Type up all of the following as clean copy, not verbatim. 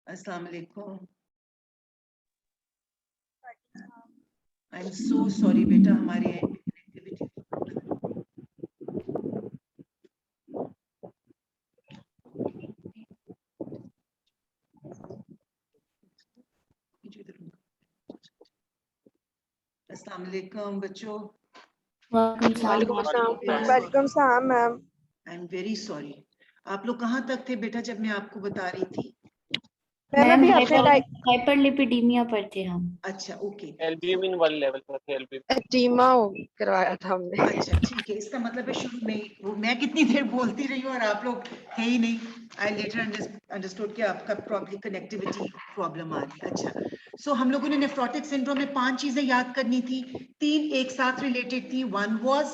अस्सलाम वालेकुम। I am so sorry बेटा, हमारे कनेक्टिविटी अस्सलाम वालेकुम बच्चों। वालेकुम सलाम ma'am. I am very sorry. आप लोग कहाँ तक थे बेटा जब मैं आपको बता रही थी? मैम अभी अपने हाइपरलिपिडीमिया पर थे हम। अच्छा ओके, एल्ब्यूमिन 1 लेवल पर थे। एटीमा करवाया था हमने। अच्छा ठीक है। इसका मतलब है शुरू में मैं कितनी देर बोलती रही हूँ और आप लोग थे ही नहीं। आई लेटर अंडरस्टूड कि आपका प्रॉब्लम कनेक्टिविटी प्रॉब्लम आ रही है। अच्छा, सो हम लोगों ने नेफ्रोटिक सिंड्रोम में 5 चीजें याद करनी थी, 3 एक साथ रिलेटेड थी। One was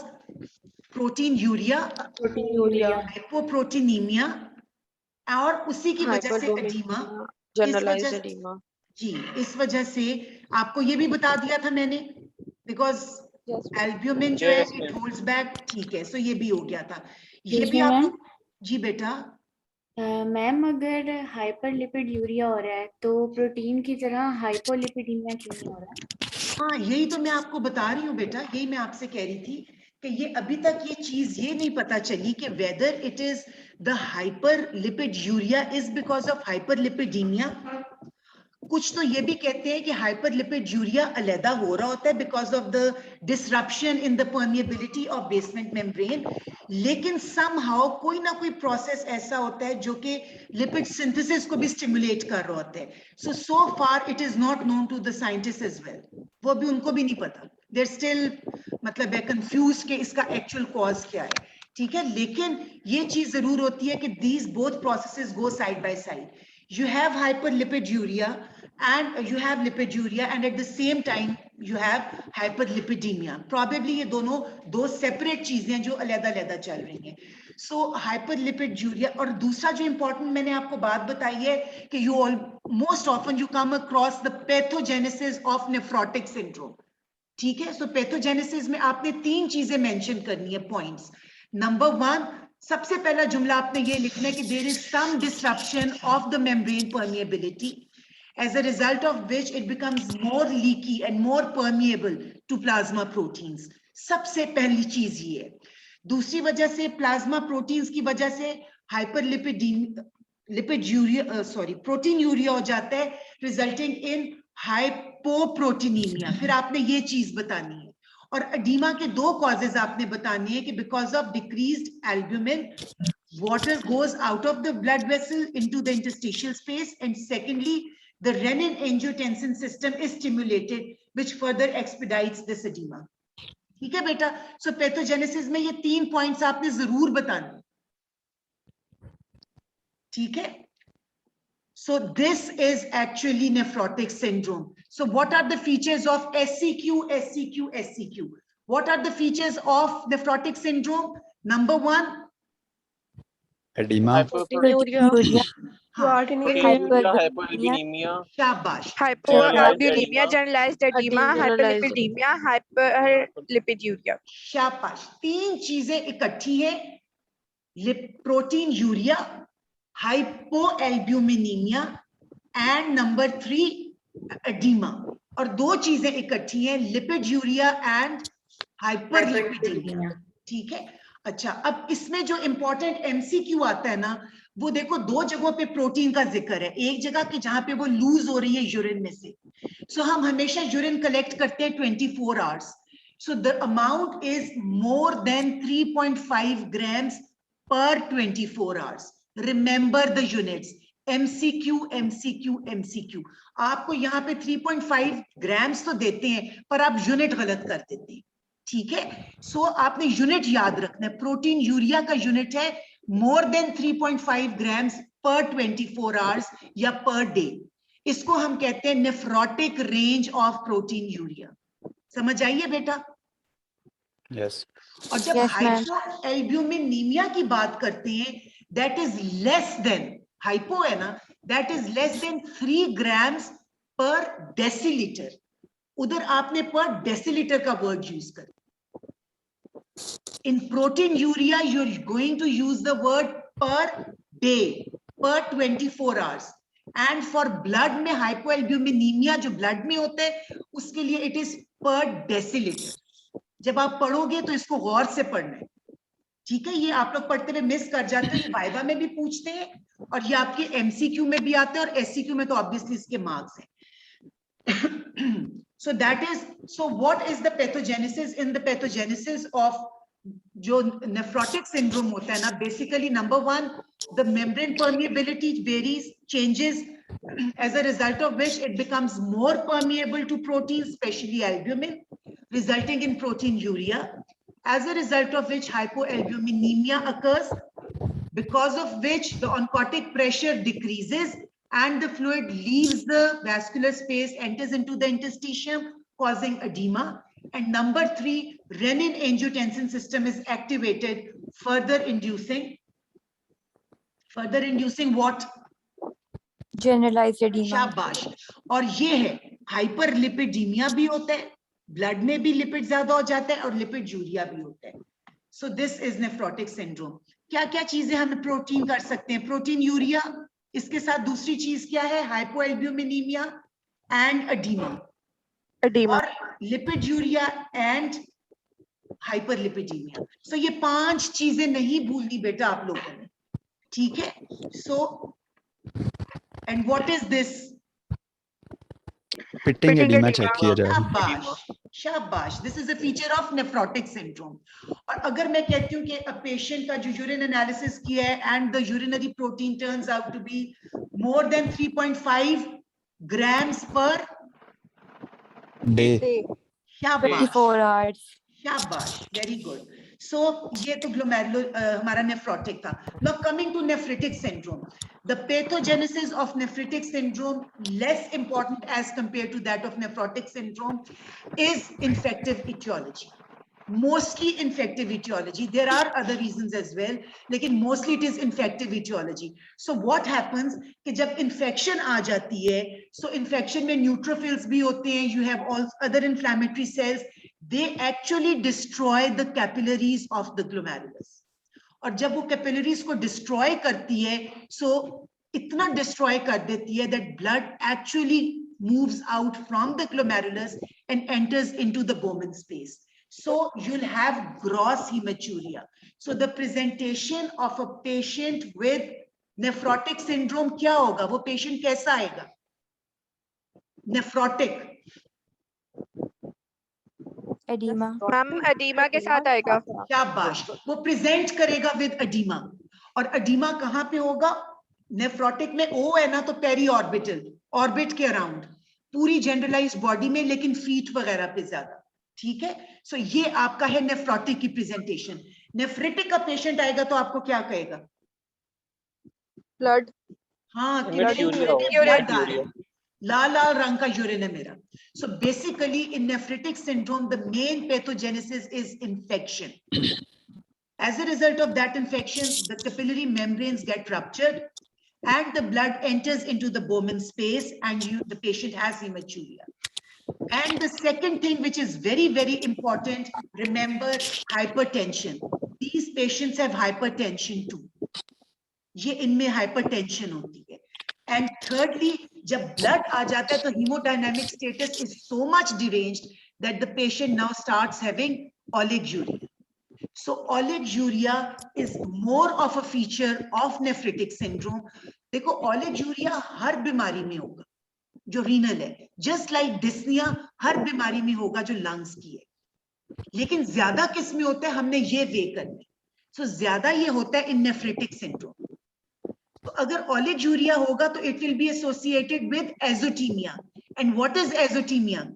proteinuria, hypoproteinaemia और उसी की वजह से एडीमा। Generalised edema. जी, इस वजह से आपको ये भी बता दिया था मैंने, बिकॉज एल्ब्यूमिन जो है इट होल्ड्स बैक। ठीक है, सो ये भी हो गया था। ये भी आप लोग। जी बेटा। मैम अगर हाइपरलिपिड यूरिया हो रहा है तो प्रोटीन की तरह हाइपोलिपिडीमिया क्यों नहीं हो रहा है? हाँ, यही तो मैं आपको बता रही हूँ बेटा, यही मैं आपसे कह रही थी कि ये अभी तक ये चीज ये नहीं पता चली कि whether it is the hyperlipiduria is because of hyperlipidaemia. कुछ तो ये भी कहते हैं कि हाइपरलिपिड यूरिया अलहदा हो रहा होता है because of the disruption in the permeability of basement membrane. लेकिन समहाउ कोई ना कोई प्रोसेस ऐसा होता है जो कि लिपिड सिंथेसिस को भी स्टिमुलेट कर रहा होता है। So far it is not known to the scientist as well. वो भी उनको भी नहीं पता, देर स्टिल मतलब है कंफ्यूज कि इसका एक्चुअल कॉज क्या है। ठीक है, लेकिन ये चीज जरूर होती है कि these both processes go side by side. You have hyperlipiduria and you have lipiduria, and at the same time you have hyperlipidemia. Probably ये दोनों दो separate चीजें जो अलग-अलग चल रही हैं। So hyperlipiduria, और दूसरा जो important मैंने आपको बात बताई है कि you all most often you come across the pathogenesis of nephrotic syndrome. ठीक है, सो पैथोजेनेसिस में आपने 3 चीजें मेंशन करनी है पॉइंट्स। नंबर 1, सबसे पहला जुमला आपने ये लिखना है कि there is some disruption of the membrane permeability as a result of which it becomes more leaky and more permeable to plasma proteins. सबसे पहली चीज ये है। दूसरी वजह से प्लाज्मा प्रोटीन्स की वजह से प्रोटीन यूरिया हो जाता है, रिजल्टिंग इन हाइपोप्रोटीनीमिया। फिर आपने ये चीज बतानी है। और एडीमा के 2 कॉजेज आपने बताने हैं कि because of decreased albumin water goes out of the blood vessel into the interstitial space, and secondly the renin angiotensin system is stimulated which further expedites this edema. ठीक है बेटा, सो पैथोजेनेसिस में ये 3 पॉइंट्स आपने जरूर बताने। ठीक है, so this is actually nephrotic syndrome. So what are the features of SCQ? What are the features of nephrotic syndrome? Number 1, edema, hypolipidemia, शाबाश, hypoalbuminaemia, generalised oedema, hyperlipidaemia, hyperlipiduria. शाबाश। 3 चीजें इकट्ठी हैं, proteinuria, hypoalbuminaemia and number 3 oedema. और 2 चीजें इकट्ठी हैं, lipid urea and hyperlipidaemia. ठीक है, अच्छा अब इसमें जो इंपॉर्टेंट एमसीक्यू आता है ना, वो देखो 2 जगहों पे प्रोटीन का जिक्र है। एक जगह कि जहां पे वो लूज हो रही है यूरिन में से। सो हम हमेशा यूरिन कलेक्ट करते हैं 24 hours. So the amount is more than 3.5 grams per 24 hours. Remember the units. MCQ. आपको यहाँ पे 3.5 ग्राम्स तो देते हैं पर आप यूनिट गलत कर देते हैं। ठीक है, सो आपने यूनिट याद रखना है। प्रोटीन यूरिया का यूनिट है मोर देन 3.5 ग्राम्स पर 24 आवर्स या पर डे। इसको हम कहते हैं nephrotic range of protein urea. समझ आइए बेटा? yes, और जब हाइपोएल्ब्यूमिनीमिया की बात करते हैं, that is less than, hypo है ना, that is less than 3 grams per decilitre. उधर आपने पर डेसीलीटर का वर्ड यूज कर। In proteinuria you are going to use the word per day, per 24 hours. And for blood में हाइपोएल्ब्यूमिनीमिया जो blood में होता है उसके लिए इट इज पर डेसिलीटर। जब आप पढ़ोगे तो इसको गौर से पढ़ना है, ठीक है? ये आप लोग पढ़ते हुए मिस कर जाते हो, ये वाइवा में भी पूछते हैं और ये आपके एमसीक्यू में भी आते हैं और एससीक्यू में तो ऑब्वियसली इसके मार्क्स हैं। So that is, so what is the pathogenesis? In the pathogenesis of जो nephrotic syndrome होता है ना, basically number one, the membrane permeability varies, changes, as a result of which it becomes more permeable to proteins, especially albumin, resulting in proteinuria, as a result of which hypoalbuminemia occurs, because of which the oncotic pressure decreases and the fluid leaves the vascular space, enters into the interstitium, causing edema. And number three, renin-angiotensin system is activated, further inducing what? Generalized edema. शाबाश। और ये है hyperlipidaemia भी होता है, blood में भी lipid ज्यादा हो जाता है और लिपिड यूरिया भी होता है। So this is nephrotic syndrome. क्या क्या चीजें हम प्रोटीन कर सकते हैं? प्रोटीन यूरिया, इसके साथ दूसरी चीज क्या है? हाइपोएल्ब्यूमिनीमिया एंड एडीमा, और lipid urea and hyperlipidaemia. So ये 5 चीजें नहीं भूलनी बेटा आप लोगों ने, ठीक है? So and what is this? Pitting oedema check किया जाए। शाबाश शाबाश, this is a feature of nephrotic syndrome. और अगर मैं कहती हूँ कि अ पेशेंट का जो यूरिन एनालिसिस किया है and the urinary protein turns out to be more than 3.5 grams per day, शाबाश 24 hours. शाबाश, वेरी गुड। सो ये तो ग्लोमेरुलो हमारा नेफ्रोटिक था। Now coming to nephritic syndrome, the pathogenesis of nephritic syndrome less important as compare to that of nephrotic syndrome is infective aetiology, mostly infective etiology. There are other reasons as well, लेकिन mostly it is infective etiology. So what happens कि जब infection आ जाती है, so infection में neutrophils भी होते हैं, you have all other inflammatory cells, they actually destroy the capillaries of the glomerulus. और जब वो capillaries को destroy करती है, so इतना destroy कर देती है that blood actually moves out from the glomerulus and enters into the Bowman space. So you'll have gross hematuria. So the presentation of a patient with nephrotic syndrome क्या होगा? वो patient कैसा आएगा? Nephrotic. Edema. Ma'am oedema के साथ आएगा। शाबाश, वो present करेगा with edema. और edema कहाँ पे होगा? Nephrotic में O है ना, तो periorbital, orbit के around, पूरी generalized body में, लेकिन feet वगैरह पे ज्यादा, ठीक है? सो ये आपका है नेफ्रोटिक की प्रेजेंटेशन। नेफ्रिटिक का पेशेंट आएगा तो आपको क्या कहेगा? ब्लड, हाँ, यूरिन, लाल लाल रंग का यूरिन है मेरा। So basically in nephritic syndrome the main pathogenesis is infection. As a result of that infection, the capillary membranes get ruptured and the blood enters into the Bowman space and the patient has hematuria. And the second thing which is very, very important, remember hypertension. These patients have hypertension too. ये इनमें hypertension होती है. And thirdly, जब blood आ जाता है तो hemodynamic status is so much deranged that the patient now starts having oliguria. So oliguria is more of a feature of nephritic syndrome. देखो oliguria हर बीमारी में होगा जो रीनल है, जस्ट लाइक डिस्निया हर बीमारी में होगा जो लंग्स की है, लेकिन ज्यादा किस में होता है हमने ये वे करनी। सो ज्यादा ये होता है इन नेफ्रिटिक सिंड्रोम। तो अगर ओलिगूरिया होगा तो it will be associated with azotaemia. And what is azotaemia?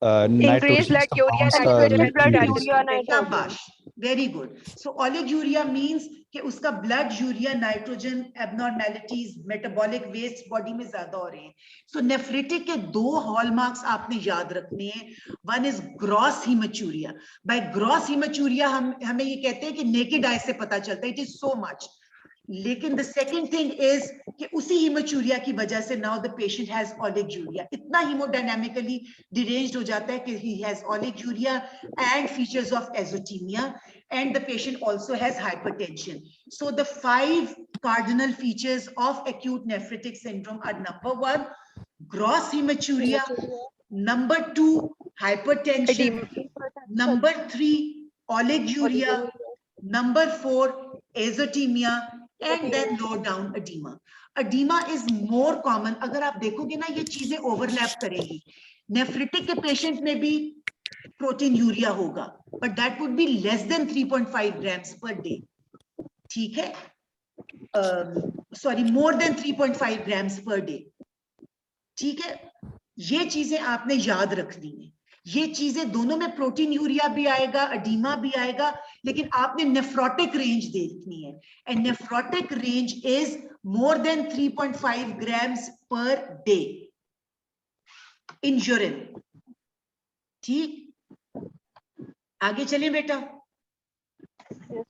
increased blood urea, nitrogen, blood urea, शाबाश, very good. So oliguria means कि उसका blood urea nitrogen abnormalities metabolic waste body में ज्यादा हो रहे हैं। सो नेफ्रिटिक के 2 हॉलमार्क्स आपने याद रखने हैं। One is gross haematuria. By gross haematuria हमें ये कहते हैं कि नेकेड आई से पता चलता है, इट इज सो मच। लेकिन द सेकेंड थिंग इज कि उसी हीमोचूरिया की वजह से now the patient has oliguria, इतना हीमोडायनामिकली डिरेंज्ड हो जाता है कि he has oliguria and features of azotaemia, and the patient also has hypertension. So the 5 cardinal features of acute nephritic syndrome are: number 1, gross hematuria; number 2, hypertension; number 3, oliguria; number 4, azotemia; and then low down edema. Edema is more common. अगर आप देखोगे ना, ये चीजें overlap करेंगी. Nephritic के patient में भी प्रोटीन यूरिया होगा, but that would be less than 3.5 grams per day. ठीक है? Sorry, more than 3.5 grams per day. ठीक है? ये चीजें आपने याद रखनी है. ये चीजें दोनों में प्रोटीन यूरिया भी आएगा, एडीमा भी आएगा, लेकिन आपने नेफ्रोटिक रेंज देखनी है. And nephrotic range is more than 3.5 grams per day in urine. ठीक, आगे चलिए बेटा.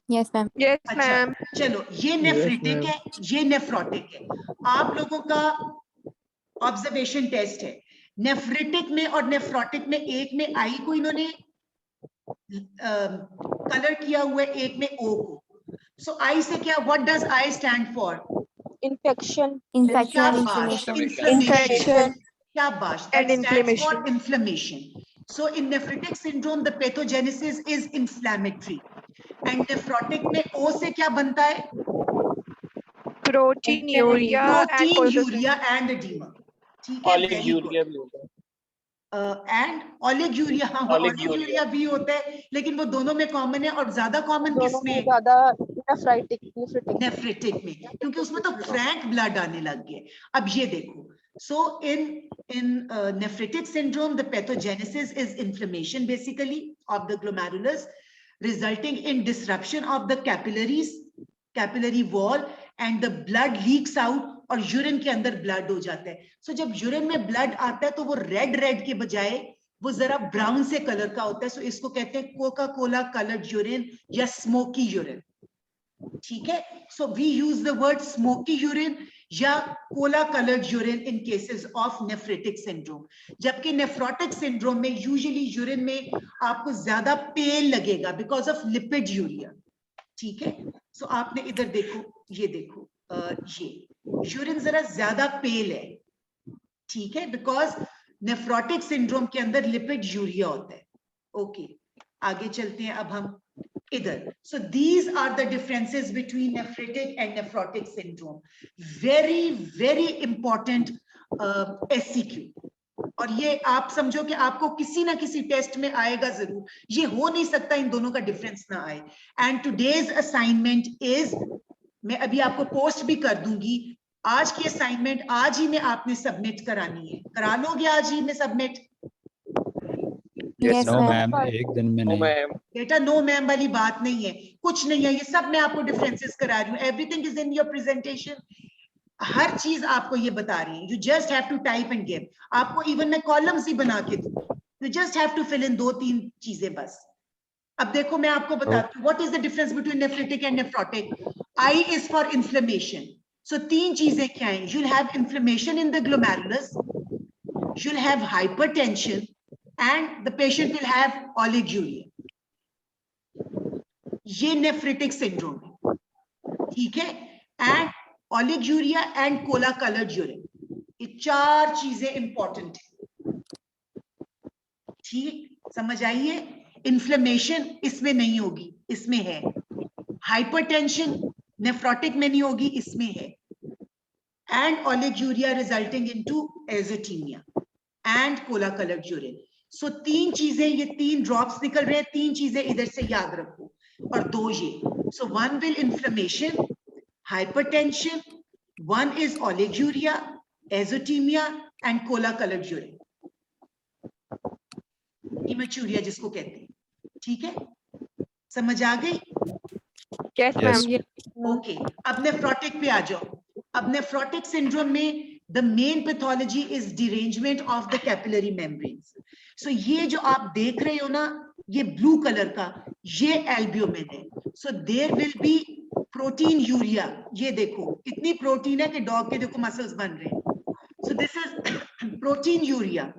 Yes, ma'am. Yes, अच्छा, ma'am. चलो, ये नेफ्रिटिक है, ये नेफ्रोटिक है. आप लोगों का ऑब्जर्वेशन टेस्ट है. नेफ्रिटिक में और नेफ्रोटिक में एक में आई को इन्होंने कलर किया हुआ है, एक में ओ को. सो आई से क्या, what does I stand for? Infection. Infection and inflammation. Infection. Shabash, And that stands for inflammation. inflammation. So in nephritic syndrome, the pathogenesis is inflammatory. And nephrotic में O से क्या बनता है? Protein, urea, and Protein, cholesterol. urea and edema. ठीक है? Very good. And oliguria, हाँ, oliguria भी होता है, लेकिन वो दोनों में कॉमन है. और ज्यादा कॉमन किसमें? नेफ्रिटिक में, क्योंकि उसमें तो फ्रैंक ब्लड आने लग गए. अब ये देखो, so in nephritic syndrome, the pathogenesis is inflammation basically of the glomerulus, resulting in disruption of the capillary wall, and the blood leaks out और यूरिन के अंदर ब्लड हो जाता है. सो जब यूरिन में ब्लड आता है तो वो रेड के बजाय वो जरा ब्राउन से कलर का होता है. सो इसको कहते हैं कोका कोला कलर्ड यूरिन या स्मोकी यूरिन. ठीक है? So we use the word smoky urine या cola coloured urine in cases of nephritic syndrome. जबकि नेफ्रोटिक सिंड्रोम में यूजुअली यूरिन में आपको ज्यादा पेल लगेगा बिकॉज ऑफ लिपिड यूरिया. ठीक है? सो आपने इधर देखो, ये देखो, ये यूरिन जरा ज्यादा पेल है. ठीक है? बिकॉज नेफ्रोटिक सिंड्रोम के अंदर लिपिड यूरिया होता है. ओके, आगे चलते हैं अब हम इधर. So these are the differences between nephritic and nephrotic syndrome. Very important SCQ. और ये आप समझो कि आपको किसी ना किसी टेस्ट में आएगा जरूर. ये हो नहीं सकता इन दोनों का डिफरेंस ना आए. And today's assignment is, मैं अभी आपको पोस्ट भी कर दूंगी, आज की असाइनमेंट आज ही में आपने सबमिट करानी है. करा लोगे आज ही में submit? Yes, no ma'am. Ma'am, एक दिन में नहीं. बेटा नो मैम वाली बात नहीं है, कुछ नहीं है. ये सब मैं आपको डिफरेंसेस करा रही हूँ. Everything is in your presentation. हर चीज आपको ये बता रही है. You just have to type and give. आपको इवन मैं कॉलम्स ही बना के दूं. You just have to fill in 2-3 चीजें बस. अब देखो मैं आपको बताती हूँ what is the difference between nephritic and nephrotic. I is for inflammation. So 3 चीजें क्या हैं? You will have inflammation in the glomerulus, you will have hypertension, and the patient will have oliguria. ये नेफ्रिटिक सिंड्रोम है. ठीक है? And oliguria and cola colored urine, ये 4 चीजें important है. ठीक, समझ आइए? इन्फ्लेमेशन इसमें नहीं होगी, इसमें है. हाइपरटेंशन नेफ्रोटिक में नहीं होगी, इसमें है. And oliguria resulting into azotemia and cola colored urine. सो 3 चीजें, ये 3 ड्रॉप्स निकल रहे हैं. 3 चीजें इधर से याद रखो और 2 ये. सो 1 will inflammation, hypertension, 1 is oliguria, azotemia and cola colored urine. Haematuria जिसको कहते हैं. ठीक है? समझ आ गई? Yes, ma'am. Yes. ओके, अब नेफ्रोटिक पे आ जाओ. अब नेफ्रोटिक सिंड्रोम में the main pathology is derangement of the capillary membranes. So ये जो आप देख रहे हो ना, ये ब्लू कलर का, ये एल्ब्यूमिन है. So there will be protein urea. ये देखो इतनी प्रोटीन है कि डॉग के देखो मसल्स बन रहे हैं. So this is protein urea.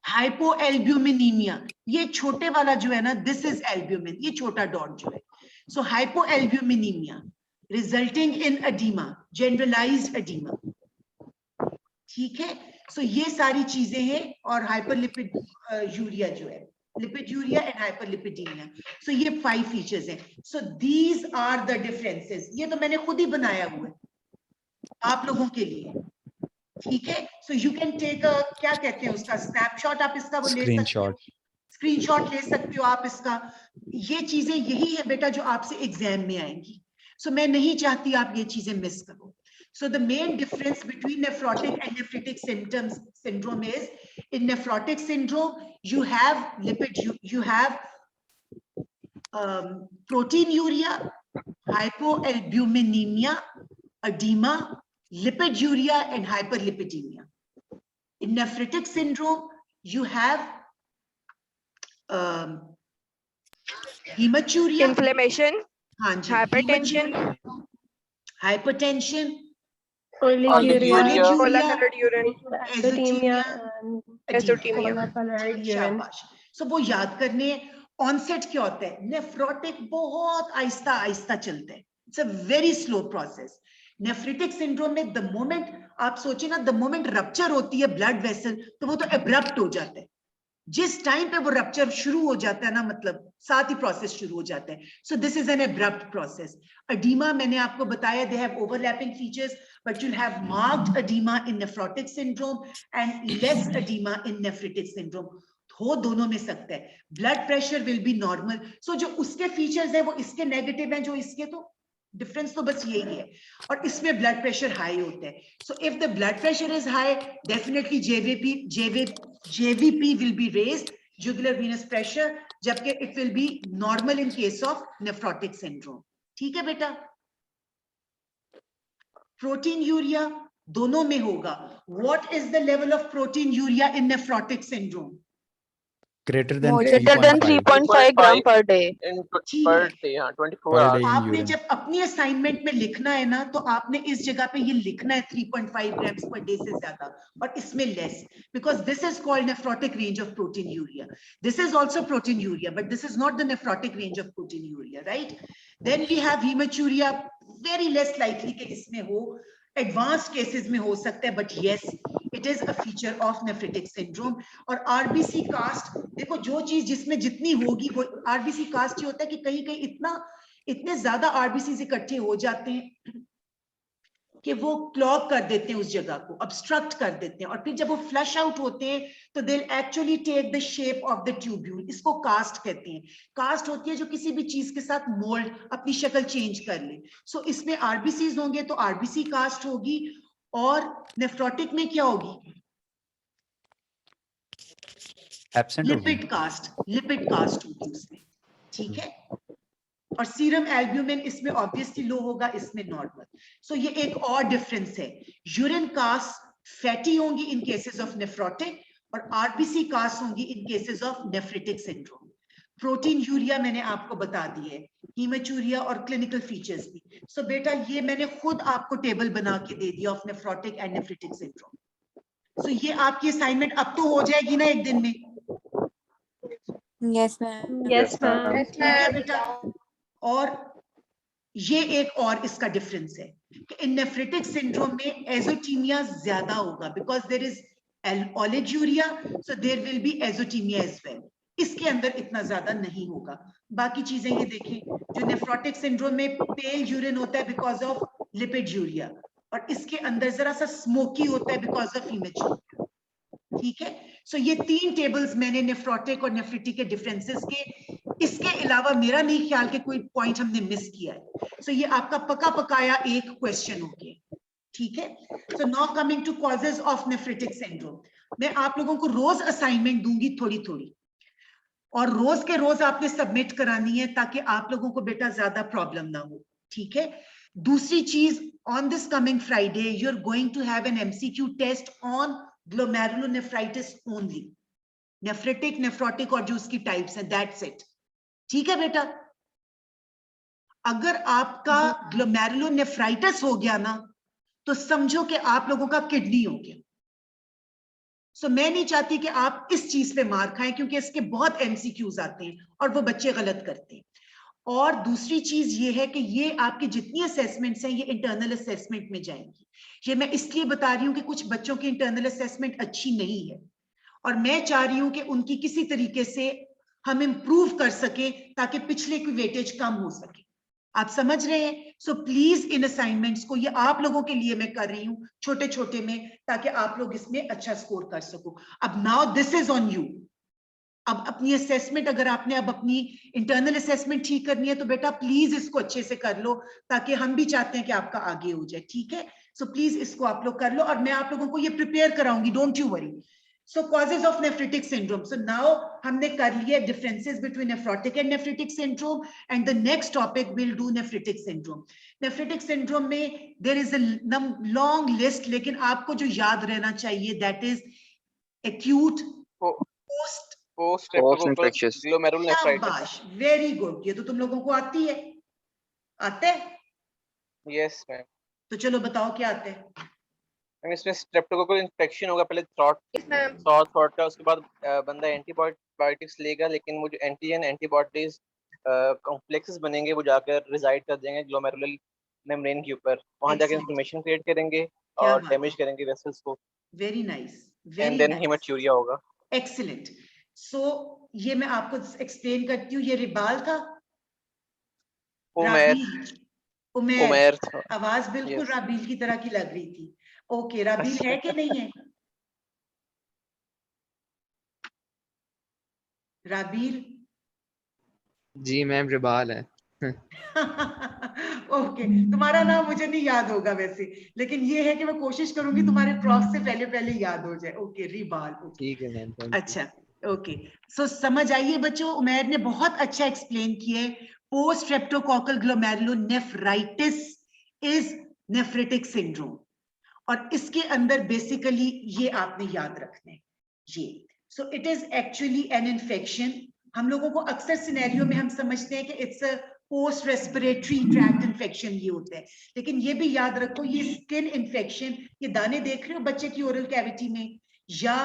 Hypoalbuminemia, ये छोटे वाला जो है ना, this is albumin, ये छोटा डॉट जो है. So hypoalbuminemia. Resulting in oedema, generalised oedema. ठीक है, सो ये सारी चीजें हैं। और हाइपरलिपिड यूरिया जो है, lipiduria and hyperlipidaemia, so ये 5 फीचर्स हैं। So these are the differences. ये तो मैंने खुद ही बनाया हुआ है आप लोगों के लिए। ठीक है, so you can take a, क्या कहते हैं उसका, स्नैपशॉट आप इसका वो ले सकते हो, Screenshot. स्क्रीनशॉट ले सकते हो आप इसका। ये चीजें यही है बेटा जो आपसे एग्जाम में आएंगी। सो मैं नहीं चाहती आप ये चीजें मिस करो। So the main difference between nephrotic and nephritic syndrome is, in nephrotic syndrome you have you have proteinuria, hypoalbuminemia, edema, lipiduria and hyperlipidemia. In nephritic syndrome you have hematuria, inflammation, हाँ जी, hypertension, hypertension, Oliguria, cola colored urine, azotemia, azotemia. cola colored urine. शाबाश। सो वो याद करने हैं। Onset क्या होता है? Nephrotic बहुत आहिस्ता आहिस्ता चलता है, it's a very slow process. Nephritic syndrome में द मोमेंट आप सोचे ना, द मोमेंट रप्चर होती है ब्लड वेसल, तो वो तो एब्रप्ट हो जाता है। जिस टाइम पे वो रप्चर शुरू हो जाता है ना, मतलब साथ ही प्रोसेस शुरू हो जाता है। So this is an abrupt process. Oedema मैंने आपको बताया, they have overlapping features, but you'll have marked edema in nephrotic syndrome and less edema in nephritic syndrome। हो दोनों में सकता है। Blood pressure will be normal. So जो उसके फीचर्स है वो इसके नेगेटिव हैं, जो इसके, तो डिफरेंस तो बस यही है। और इसमें ब्लड प्रेशर हाई होता है। So if the blood pressure is high, definitely JVP will be raised, jugular venous pressure, जबकि it will be normal in case of nephrotic syndrome। ठीक है बेटा? प्रोटीन यूरिया दोनों में होगा। What is the level of proteinuria in nephrotic syndrome? Greater than Greater than 3.5 gram per day. ठीक per है। day, हाँ, 24 Per hours. day in आपने urine. जब अपनी असाइनमेंट में लिखना है ना, तो आपने इस जगह पे ये लिखना है 3.5 grams per day से ज्यादा, और इसमें less, because this is called nephrotic range of proteinuria। This is also proteinuria, but this is not the nephrotic range of proteinuria, right? Then we have hematuria, very less likely कि इसमें हो, advanced cases में हो सकता है, but yes, it is a feature of nephritic syndrome। और RBC cast, देखो जो चीज जिसमें जितनी होगी वो RBC कास्ट, ये होता है कि कहीं कहीं इतने ज्यादा RBCs इकट्ठे हो जाते हैं कि वो क्लॉग कर देते हैं उस जगह को, ऑब्स्ट्रक्ट कर देते हैं, और फिर जब वो फ्लश आउट होते हैं तो they actually take the shape of the tubule. इसको कास्ट कहते हैं। कास्ट होती है जो किसी भी चीज के साथ मोल्ड अपनी शक्ल चेंज कर ले। सो इसमें RBCs होंगे तो RBC कास्ट होगी, और नेफ्रोटिक में क्या होगी? Absent होगी। लिपिड कास्ट होगी उसमें। ठीक है, और सीरम एल्ब्यूमिन इसमें ऑब्वियसली लो होगा, इसमें नॉर्मल। सो ये एक और डिफरेंस है। यूरिन कास्ट फैटी होंगी इन केसेस ऑफ नेफ्रोटिक, और RBC कास्ट होंगी in cases of nephritic syndrome. Proteinuria मैंने आपको बता दी है, हीमेचूरिया और क्लिनिकल फीचर्स भी। सो बेटा ये मैंने खुद आपको टेबल बना के दे दिया of nephrotic and nephritic syndrome. सो ये आपकी असाइनमेंट अब तो हो जाएगी ना एक दिन में? Yes, ma'am. Yes, ma'am. ठीक है बेटा। और ये एक और इसका डिफरेंस है कि इन नेफ्रिटिक सिंड्रोम में एजोटीमिया ज्यादा होगा, because there is oliguria, so there will be azotaemia as well. इसके अंदर इतना ज्यादा नहीं होगा। बाकी चीजें ये देखें, जो नेफ्रोटिक सिंड्रोम में पेल यूरिन होता है बिकॉज ऑफ लिपिड यूरिया, और इसके अंदर जरा सा स्मोकी होता है बिकॉज ऑफ हीमेचूरिया। ठीक है, सो ये 3 टेबल्स मैंने नेफ्रोटिक और नेफ्रिटिक के डिफरेंसेस के। इसके अलावा मेरा नहीं ख्याल कि कोई पॉइंट हमने मिस किया है। सो ये आपका पका पकाया एक क्वेश्चन हो गया। ठीक है, so now coming to causes of nephritic syndrome. मैं आप लोगों को रोज असाइनमेंट दूंगी थोड़ी थोड़ी, और रोज के रोज आपने सबमिट करानी है, ताकि आप लोगों को बेटा ज्यादा प्रॉब्लम ना हो। ठीक है, दूसरी चीज, on this coming Friday you are going to have an MCQ test on glomerulonephritis only, nephritic, nephrotic और जो उसकी टाइप्स हैं, दैट्स इट। ठीक है बेटा? अगर आपका ग्लोमेरुलोनेफ्राइटिस हो गया ना, तो समझो कि आप लोगों का किडनी हो गया। सो मैं नहीं चाहती कि आप इस चीज पे मार खाएं, क्योंकि इसके बहुत MCQs आते हैं और वो बच्चे गलत करते हैं। और दूसरी चीज ये है कि ये आपकी जितनी असेसमेंट्स हैं ये इंटरनल असेसमेंट में जाएंगी। ये मैं इसलिए बता रही हूँ कि कुछ बच्चों की इंटरनल असेसमेंट अच्छी नहीं है और मैं चाह रही हूँ कि उनकी किसी तरीके से हम इम्प्रूव कर सके ताकि पिछले की वेटेज कम हो सके। आप समझ रहे हैं? सो प्लीज इन असाइनमेंट्स को, ये आप लोगों के लिए मैं कर रही हूँ छोटे छोटे में, ताकि आप लोग इसमें अच्छा स्कोर कर सको। अब now this is on you. अब अपनी असेसमेंट, अगर आपने अब अपनी इंटरनल असेसमेंट ठीक करनी है तो बेटा प्लीज इसको अच्छे से कर लो, ताकि हम भी चाहते हैं कि आपका आगे हो जाए। ठीक है? सो प्लीज इसको आप लोग कर लो और मैं आप लोगों को ये प्रिपेयर कराऊंगी, don't you worry. So causes of nephritic syndrome. So now हमने कर लिया differences between nephrotic and nephritic syndrome, and the next topic we'll do nephritic syndrome. Nephritic syndrome में there is a long list, लेकिन आपको जो याद रहना चाहिए that is acute post infectious glomerulonephritis. शाबाश, very good. ये तो तुम लोगों को आती है, आते हैं? Yes ma'am. तो चलो बताओ क्या आते हैं। इसमें स्ट्रेप्टोकोकल इन्फेक्शन होगा, पहले थ्रॉट का, उसके बाद बंदा एंटीबायोटिक्स लेगा, लेकिन वो जो एंटीजन एंटीबॉडीज कॉम्प्लेक्सेस बनेंगे वो जाकर रिजाइड कर देंगे ग्लोमेरुलर मेम्ब्रेन के ऊपर, वहां जाकर इन्फ्लेमेशन क्रिएट करेंगे और डैमेज करेंगे वेसल्स को। Very nice, and then haematuria होगा। एक्सीलेंट। सो ये मैं आपको एक्सप्लेन करती हूँ। ये रिबाल था, उमेर था। आवाज बिल्कुल राबील की तरह की लग रही थी। ओके, राबील है कि नहीं है? राबील जी मैम, रिबाल है। ओके, तुम्हारा नाम मुझे नहीं याद होगा वैसे, लेकिन ये है कि मैं कोशिश करूंगी तुम्हारे प्रॉफ से पहले पहले याद हो जाए। ओके, रिबाल। ठीक है मैम। अच्छा, ओके। सो समझ आइए बच्चों, उमेर ने बहुत अच्छा एक्सप्लेन किया है। Post streptococcal glomerulonephritis is nephritic syndrome, और इसके अंदर बेसिकली ये आपने याद रखना है ये। So it is actually an infection. हम लोगों को अक्सर सिनेरियो में हम समझते हैं कि it's a post respiratory tract infection ये होता है, लेकिन ये भी याद रखो ये स्किन इन्फेक्शन, ये दाने देख रहे हो बच्चे की ओरल कैविटी में या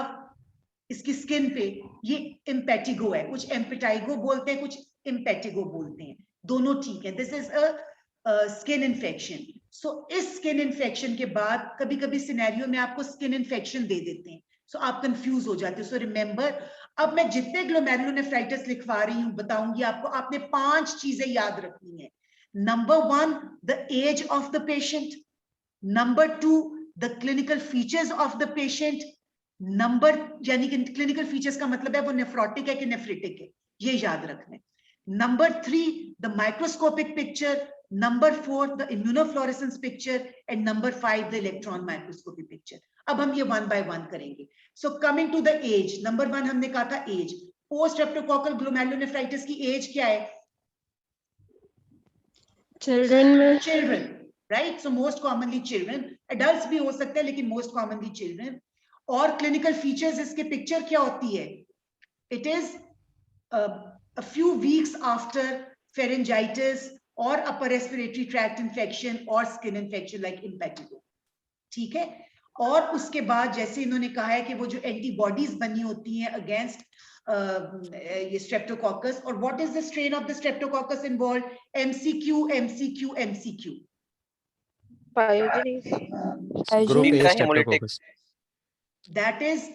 इसकी स्किन पे, ये इम्पेटिगो है। कुछ एम्पेटाइगो बोलते हैं, कुछ इम्पेटिगो बोलते हैं, दोनों ठीक है। This is a skin infection. सो इस स्किन इन्फेक्शन के बाद कभी कभी सिनेरियो में आपको स्किन इन्फेक्शन दे देते हैं, सो आप कंफ्यूज हो जाते हो। सो रिमेंबर, अब मैं जितने ग्लोमेरुलोनेफ्राइटिस लिखवा रही हूं बताऊंगी आपको, आपने 5 चीजें याद रखनी है। Number 1, the age of the patient. Number 2, the clinical features of the patient. Number, यानी कि क्लिनिकल फीचर्स का मतलब है वो नेफ्रोटिक है कि नेफ्रिटिक है, ये याद रखना है। Number 3, the microscopic picture. Number 4, the immunofluorescence picture. And number 5, the electron microscopy picture. अब हम ये 1 बाय 1 करेंगे। So coming to the age, number 1 हमने कहा था एज। पोस्ट स्ट्रेप्टोकोकल ग्लोमेरुलोनेफ्राइटिस की एज क्या है? Children, right? So most commonly children, adults भी हो सकते हैं लेकिन मोस्ट कॉमनली चिल्ड्रन। और क्लिनिकल फीचर्स इसके पिक्चर क्या होती है? It is a few weeks after pharyngitis or upper respiratory tract infection or skin infection like impetigo. ठीक है? और उसके बाद जैसे इन्होंने कहा है कि वो जो एंटीबॉडीज बनी होती हैं अगेंस्ट ये स्ट्रेप्टोकोकस, और what is the strain of the Streptococcus involve? MCQ MCQ MCQ. Group A Streptococcus. That is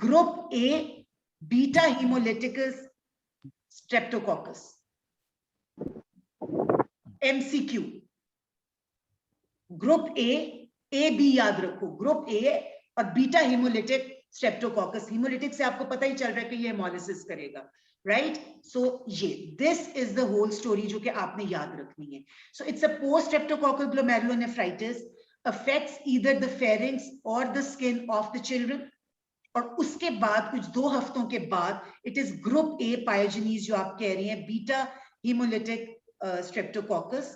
group A beta hemolyticus streptococcus, MCQ। Group A B याद रखो, ग्रुप ए और बीटा हेमोलिटिक स्ट्रेप्टोकोकस। हेमोलिटिक से आपको पता ही चल रहा है कि ये हेमोलिसिस करेगा, राइट? सो ये this is the whole story जो कि आपने याद रखनी है। So it's a post streptococcal glomerulonephritis, affects either the pharynx or the skin of the children, और उसके बाद कुछ 2 हफ्तों के बाद it is group A pyogenes जो आप कह रही हैं, बीटा hemolytic streptococcus,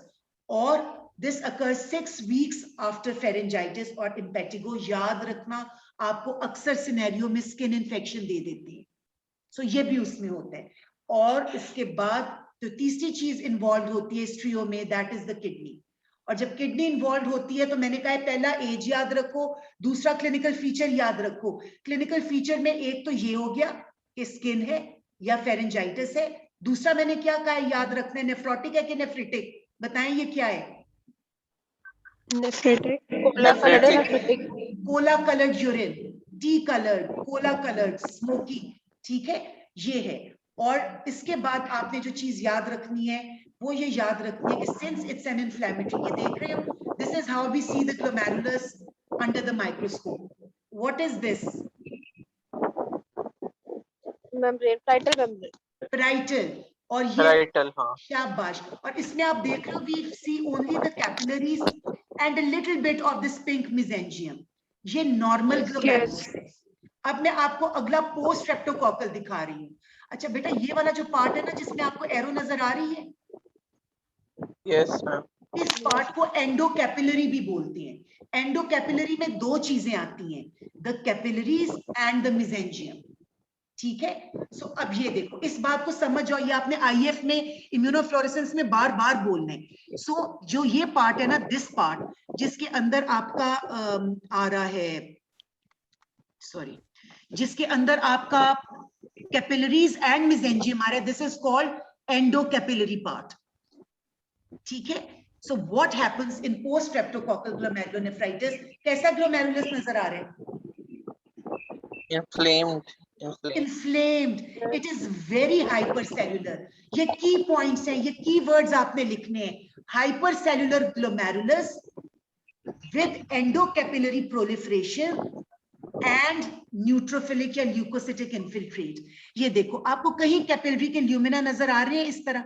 और this occurs 6 weeks after pharyngitis और impetigo। याद रखना, आपको अक्सर सिनेरियो में स्किन इन्फेक्शन दे देते हैं, सो ये भी उसमें होता है। और इसके बाद जो तीसरी चीज इन्वॉल्व होती है इस ट्रियो में, दैट इज द किडनी। और जब किडनी इन्वॉल्व होती है तो मैंने कहा है पहला एज याद रखो, दूसरा क्लिनिकल फीचर याद रखो। क्लिनिकल फीचर में एक तो ये हो गया कि स्किन है या फेरेंजाइटिस है, दूसरा मैंने क्या कहा है याद रखना है, नेफ्रोटिक है कि नेफ्रिटिक, बताएं ये क्या है? Nephritic. Nephritic. Cola coloured urine, T coloured, Cola coloured, smoky, ठीक है, ये है। और इसके बाद आपने जो चीज याद रखनी है वो ये याद रखनी है कि सिंस इट्स एन इन्फ्लेमेटरी, ये देख रहे हो, this is how we see the glomerulus under the microscope. What is this? Membrane. Parietal membrane. Parietal, और ये Parietal, हाँ। शाबाश। और इसमें आप देख रहे हो we see only the capillaries and a little bit of this pink mesangium, ये नॉर्मल ग्लोमेरुलस है। अब मैं आपको अगला पोस्ट स्ट्रेप्टोकोकल दिखा रही हूँ। अच्छा बेटा, ये वाला जो पार्ट है ना जिसमें आपको एरो नजर आ रही है, Yes, मैम। इस पार्ट को एंडोकैपिलरी भी बोलते हैं। एंडोकैपिलरी में दो चीजें आती हैं, the capillaries and the mesangium, ठीक है। सो अब ये देखो, इस बात को समझ जाओ, ये आपने आईएफ में इम्यूनोफ्लोरेसेंस में बार बार बोलना है। सो जो ये पार्ट है ना, दिस पार्ट जिसके अंदर आपका आ रहा है, सॉरी, जिसके अंदर आपका कैपिलरीज एंड मेसेंजियम आ रहा है, दिस इज कॉल्ड एंडोकैपिलरी पार्ट, ठीक है। So what happens in post streptococcal glomerulonephritis? कैसा ग्लोमेरुलस नजर आ रहा है? Inflamed. Inflamed. It is very hypercellular. ये की पॉइंट्स हैं, ये की वर्ड्स आपने लिखने हैं। Hypercellular glomerulus with endocapillary proliferation and neutrophilic या ल्यूकोसिटिक इन्फिल्ट्रेट। ये देखो, आपको कहीं कैपिलरी के ल्यूमिना नजर आ रहे हैं इस तरह?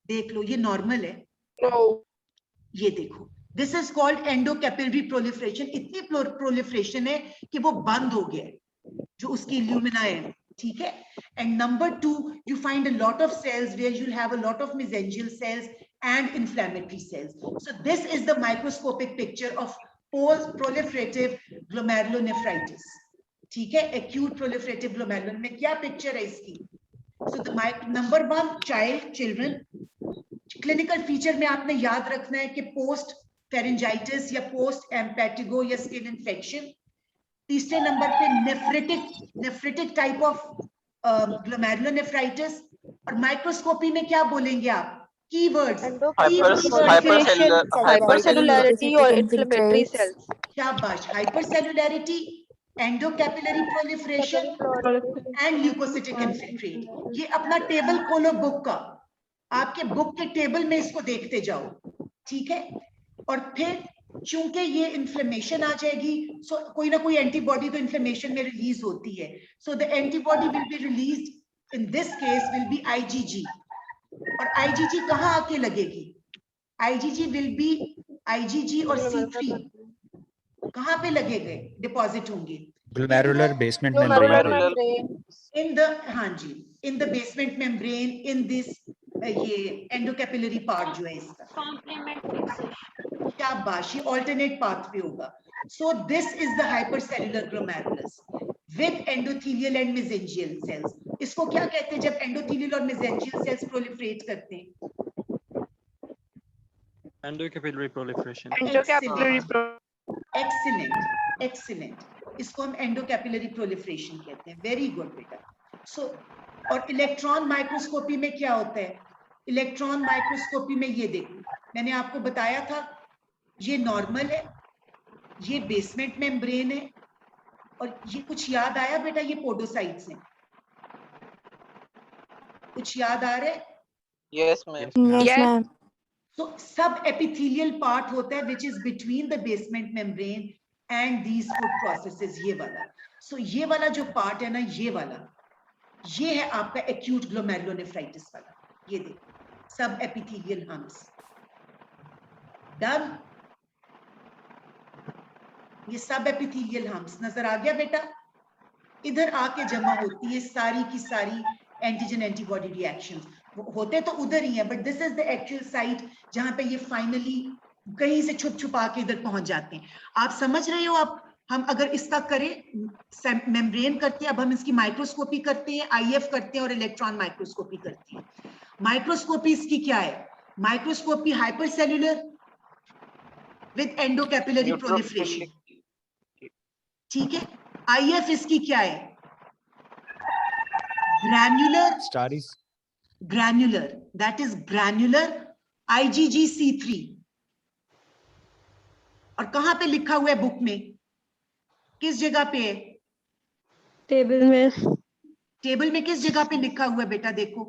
देख लो, ये नॉर्मल है। No. ये देखो, दिस इज कॉल्ड एंडोकैपिलरी प्रोलिफरेशन। इतनी प्रोलिफरेशन है कि वो बंद हो गया है, जो उसकी ल्यूमिना है, ठीक है। And number 2, you find a lot of cells where you'll have a lot of mesangial cells and inflammatory cells. So this is the microscopic picture of post proliferative glomerulonephritis, ठीक है। acute proliferative glomerular में क्या picture है इसकी? So the number 1, children, clinical feature में आपने याद रखना है कि पोस्ट फेरेंजाइटिस या पोस्ट एम्पेटिगो या स्किन इन्फेक्शन। तीसरे नंबर पे नेफ्रिटिक टाइप ऑफ ग्लोमेरुलोनेफ्राइटिस। और माइक्रोस्कोपी में क्या बोलेंगे आप? Keywords, Hypercellularity or inflammatory cells. शाबाश। हाइपरसेलुलैरिटी, एंडोकैपिलरी प्रोलिफरेशन एंड ल्यूकोसिटिक इन्फिल्ट्रेट। ये अपना टेबल खोलो बुक का, आपके बुक के टेबल में इसको देखते जाओ, ठीक है। और फिर चूंकि ये इन्फ्लेमेशन आ जाएगी, सो कोई ना कोई एंटीबॉडी तो इन्फ्लेमेशन में रिलीज होती है। So the antibody will be released, in this case will be IgG. और आईजीजी कहाँ आके लगेगी? आईजीजी विल बी, आईजीजी और C3 कहाँ पे लगेंगे, डिपॉजिट होंगे? Glomerular basement membrane, in the, हाँ जी, in the basement membrane, in this, ये एंडोकैपिलरी पार्ट जो है इसका, शाबाश, ये ऑल्टरनेट पाथवे होगा। So this is the hypercellular glomerulus with endothelial and mesangial cells. इसको क्या कहते हैं जब एंडोथेलियल और मेसेंजियल सेल्स प्रोलिफरेट करते हैं? Endocapillary proliferation. Excellent, excellent. इसको हम एंडोकैपिलरी प्रोलिफरेशन कहते हैं। वेरी गुड बेटा। सो और इलेक्ट्रॉन माइक्रोस्कोपी में क्या होता है? इलेक्ट्रॉन माइक्रोस्कोपी में ये देखो, मैंने आपको बताया था, ये नॉर्मल है, ये बेसमेंट मेम्ब्रेन है, और ये कुछ याद आया बेटा? ये पोडोसाइट्स हैं, कुछ याद आ रहा है? Yes, ma'am. Yes, ma'am. So सब एपिथेलियल पार्ट होता है which is between the basement membrane and these food processes, ये वाला। So ये वाला जो पार्ट है ना, ये वाला, ये है आपका acute glomerulonephritis वाला। ये देखो, सब एपिथेलियल हम्प्स, डन। ये सब एपिथेलियल हम्प्स नजर आ गया बेटा? इधर आके जमा होती है सारी की सारी एंटीजन एंटीबॉडी रिएक्शंस। होते तो उधर ही है, but this is the actual site जहां पे ये फाइनली कहीं से छुप छुपा के इधर पहुंच जाते हैं। आप समझ रहे हो? आप, हम अगर इसका करें, मेम्ब्रेन करते हैं, अब हम इसकी माइक्रोस्कोपी करते हैं, आईएफ करते हैं और इलेक्ट्रॉन माइक्रोस्कोपी करते हैं। माइक्रोस्कोपी इसकी क्या है? माइक्रोस्कोपी हाइपरसेल्युलर विद एंडोकैपिलरी प्रोलिफरेशन, ठीक है। आईएफ इसकी क्या है? Granular granular, that is granular IgG-C3. और कहां पे लिखा हुआ है बुक में, किस जगह पे है? टेबल में, टेबल में किस जगह पे लिखा हुआ है बेटा? देखो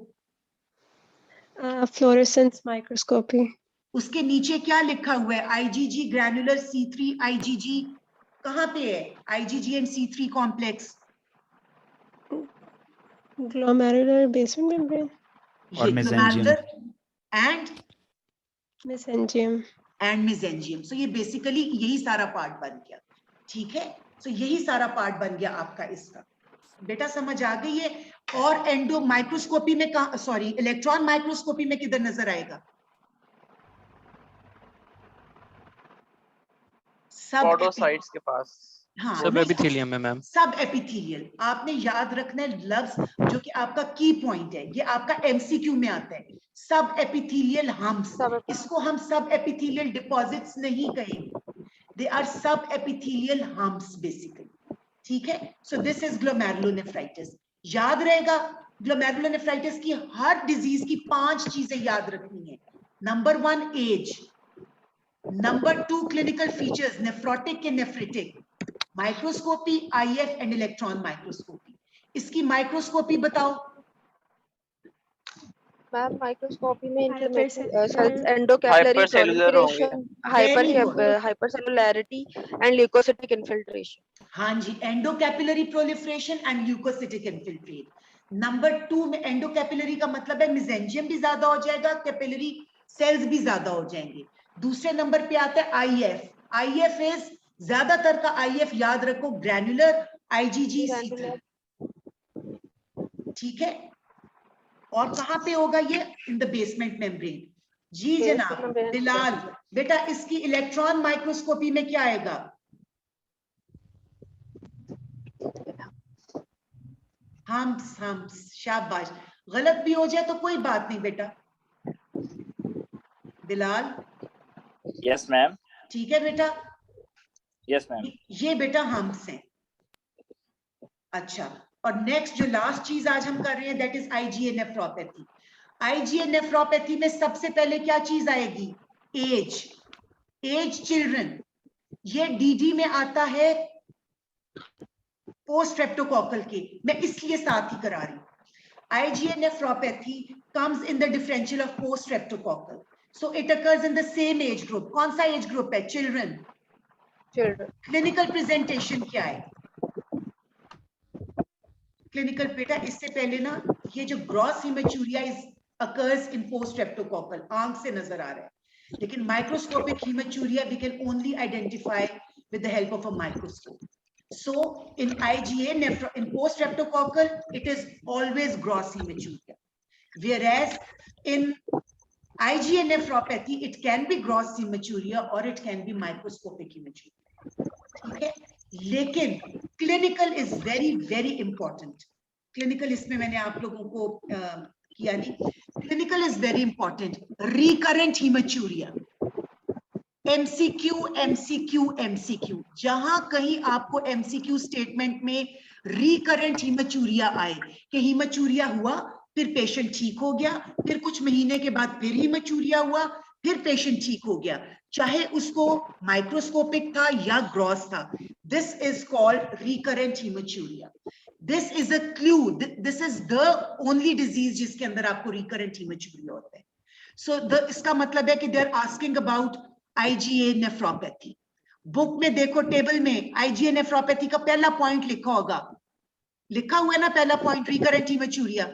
फ्लोरेसेंस माइक्रोस्कोपी। उसके नीचे क्या लिखा हुआ है? IgG ग्रैन्युलर C3 IgG कहां पे है? IgG and C3 complex glomerular basement membrane, और mesangium. And mesangium. मेसेंजियम। सो ये बेसिकली यही सारा पार्ट बन गया, ठीक है? सो यही सारा पार्ट बन गया आपका इसका। बेटा समझ आ गई है? और एंडो माइक्रोस्कोपी में कहा, सॉरी इलेक्ट्रॉन माइक्रोस्कोपी में किधर नजर आएगा? पॉडोसाइट्स के पास। हाँ, सब एपिथेलियम में मैम। सब एपिथेलियल। आपने याद रखना है लफ्ज जो कि आपका की पॉइंट है, ये आपका एमसीक्यू में आता है। सब एपिथेलियल हम्स, इसको हम सब एपिथेलियल डिपॉजिट्स नहीं कहेंगे, दे आर सब एपिथेलियल हम्स बेसिकली, ठीक है? So this is glomerulonephritis. याद रहेगा ग्लोमेरुलोनेफ्राइटिस की हर डिजीज की 5 चीजें याद रखनी है। Number 1 age, number 2 clinical features nephrotic के nephritic, microscopy IF and electron microscopy. इसकी माइक्रोस्कोपी बताओ मैम। माइक्रोस्कोपी में Hypercellular- सेल्स एंडोकैपिलरी Hypercellular होंगे। Proliferation, hypercellularity and leukocytic infiltration. हाँ जी, endocapillary proliferation and leukocytic infiltrate. Number 2 में एंडोकैपिलरी का मतलब है मेसेंजियम भी ज्यादा हो जाएगा, कैपिलरी सेल्स भी ज्यादा हो जाएंगे। दूसरे नंबर पे आता है IF। IF इज ज्यादातर का IF याद रखो ग्रैन्युलर IgG-C3, ठीक है? और कहां पे होगा ये? In the basement membrane. जी जनाब बिलाल, बेटा इसकी इलेक्ट्रॉन माइक्रोस्कोपी में क्या आएगा? हम्स, शाबाश। गलत भी हो जाए तो कोई बात नहीं बेटा। Bilal yes ma'am. ठीक है बेटा? Yes ma'am. ये बेटा हम्स हैं। अच्छा, और नेक्स्ट जो लास्ट चीज आज हम कर रहे हैं that is IgA nephropathy. IgA nephropathy में सबसे पहले क्या चीज आएगी? As children. ये DD में आता है पोस्ट स्ट्रेप्टोकोकल के, मैं इसलिए साथ ही करा रही हूं। IgA nephropathy comes in the differential of post streptococcal, so it occurs in the same age group. कौन सा एज ग्रुप है? चिल्ड्रन। क्लिनिकल प्रेजेंटेशन क्या है? क्लिनिकल बेटा इससे पहले ना, ये जो gross haematuria is occurs in post streptococcal, आंख से नजर आ रहा है, लेकिन microscopic हीमेचूरिया we can only identify with the help of a microscope. So in IgA in post streptococcal it is always gross hematuria, whereas in IgA nephropathy it can be gross hematuria or it can be microscopic hematuria, ठीक है? लेकिन clinical is very important. Clinical इसमें मैंने आप लोगों को किया नहीं। Clinical is very important. Recurrent hematuria, MCQ, जहां कहीं आपको MCQ स्टेटमेंट में रिकरेंट हीमेचूरिया आए कि हीमेचूरिया हुआ, फिर पेशेंट ठीक हो गया, फिर कुछ महीने के बाद फिर हीमेचूरिया हुआ, फिर पेशेंट ठीक हो गया, चाहे उसको माइक्रोस्कोपिक था या ग्रॉस था, this is called recurrent haematuria. This is a clue, this is the only disease जिसके अंदर आपको रिकरेंट हीमेचूरिया होता है। सो इसका मतलब है कि they are asking about IgA nephropathy. Book में देखो टेबल में IgA नेफ्रोपैथी का पहला पॉइंट लिखा होगा, लिखा हुआ है ना पहला point, recurrent haematuria.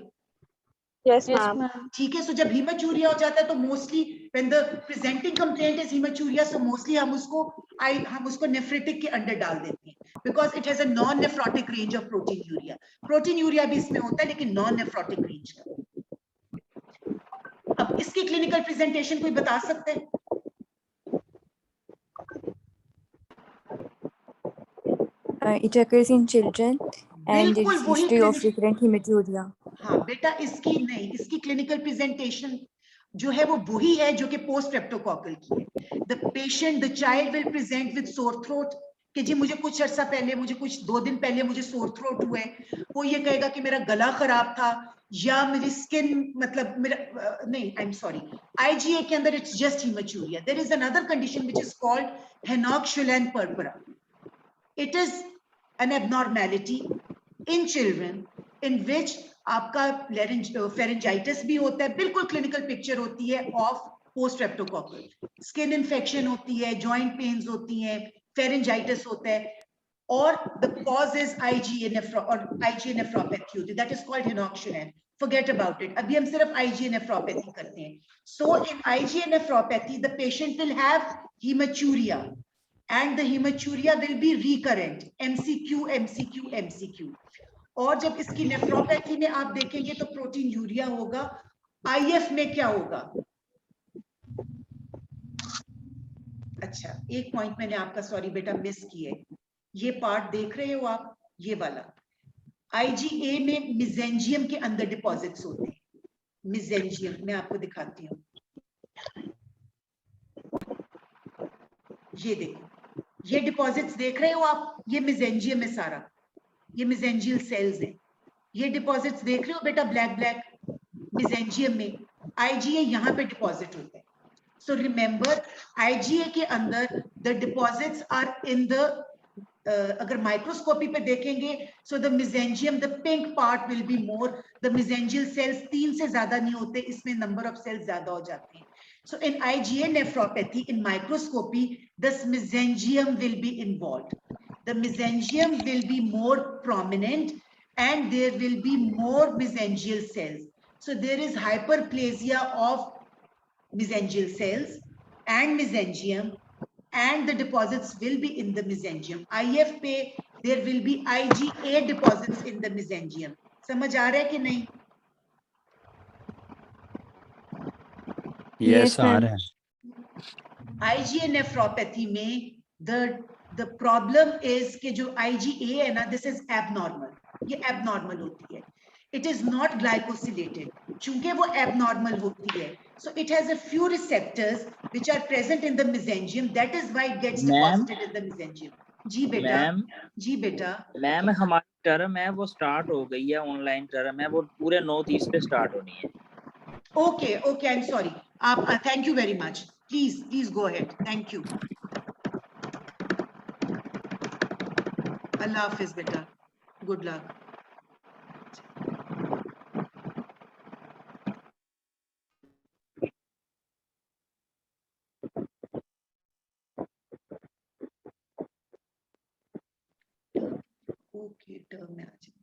Yes ma'am. ठीक है, सो जब हीमेचूरिया हो जाता है तो mostly when the presenting complaint is haematuria, so mostly हम उसको नेफ्रिटिक के अंडर डाल देते हैं because it has a non nephrotic range of proteinuria भी इसमें होता है लेकिन नॉन नेफ्रोटिक रेंज का। अब इसकी क्लिनिकल प्रेजेंटेशन कोई बता सकते हैं? It occurs in children and there बिल्कुल is वही history of recurrent hematuria. हाँ बेटा, इसकी नहीं, इसकी क्लिनिकल प्रेजेंटेशन जो है वो वही है जो कि पोस्ट स्ट्रेप्टोकोकल की है। The patient, the child will present with sore throat, कि जी मुझे कुछ अर्सा पहले, मुझे कुछ 2 दिन पहले मुझे सोर थ्रोट हुआ है, वो ये कहेगा कि मेरा गला खराब था या मेरी स्किन मतलब मेरा नहीं, आई एम सॉरी, IgA के अंदर it's just haematuria. There is another condition which is called henoch schonlein purpura. It is an abnormality in children in which आपका pharyngitis भी होता है, बिल्कुल क्लिनिकल पिक्चर होती है of post streptococcal. Skin infection होती है, जॉइंट पेन्स होती हैं, pharyngitis होता है, और the cause is IgA nephropathy होती है, that is called henoxalan. Forget about it. अभी हम सिर्फ IgA nephropathy करते हैं. So in IgA nephropathy the patient will have hematuria and the hematuria will be recurrent, MCQ. और जब इसकी नेफ्रोपैथी में आप देखेंगे तो प्रोटीन यूरिया होगा. IF में क्या होगा? अच्छा, एक पॉइंट मैंने आपका सॉरी बेटा मिस किया. ये पार्ट देख रहे हो आप, ये वाला IgA में मिजेंजियम के अंदर डिपॉजिट्स होते हैं. मिजेंजियम मैं आपको दिखाती हूँ, ये देखो, ये डिपॉजिट्स देख रहे हो आप, ये मिजेंजियम है सारा, ये मिजेंजियल सेल्स हैं. ये डिपॉजिट्स देख रहे हो बेटा, ब्लैक ब्लैक मिजेंजियम में. IgA यहाँ पे डिपॉजिट होता है. सो रिमेंबर, IgA के अंदर the deposits are in the, अगर माइक्रोस्कोपी पे देखेंगे, so the mesangium, the pink part will be more. The mesangial cells 3 से ज्यादा नहीं होते, इसमें नंबर ऑफ सेल्स ज्यादा हो जाते हैं. So in IgA nephropathy, in microscopy, this mesengium will be involved. The mesengium will be more prominent and there will be more mesangial cells. So there is hyperplasia of mesangial cells and mesangium, and the deposits will be in the mesangium. IF पे there will be IgA deposits in the mesangium. समझ आ रहा है कि नहीं? Yes आ ma'am. रहे हैं. IgA nephropathy में the problem is कि जो IgA है ना, this is abnormal. ये abnormal होती है. It is not glycosylated. चूंकि वो abnormal होती है, so it has a few receptors which are present in the mesangium. That is why it gets Ma'am? deposited in the mesangium. जी बेटा. Ma'am जी बेटा. Ma'am हमारी टर्म है वो स्टार्ट हो गई है, ऑनलाइन टर्म है वो पूरे 9:30 पे स्टार्ट होनी है. Okay, okay, I'm sorry. Thank you very much. Please go ahead. Thank you. Allah Hafiz beta. Good luck. Okay, term में आ जाए.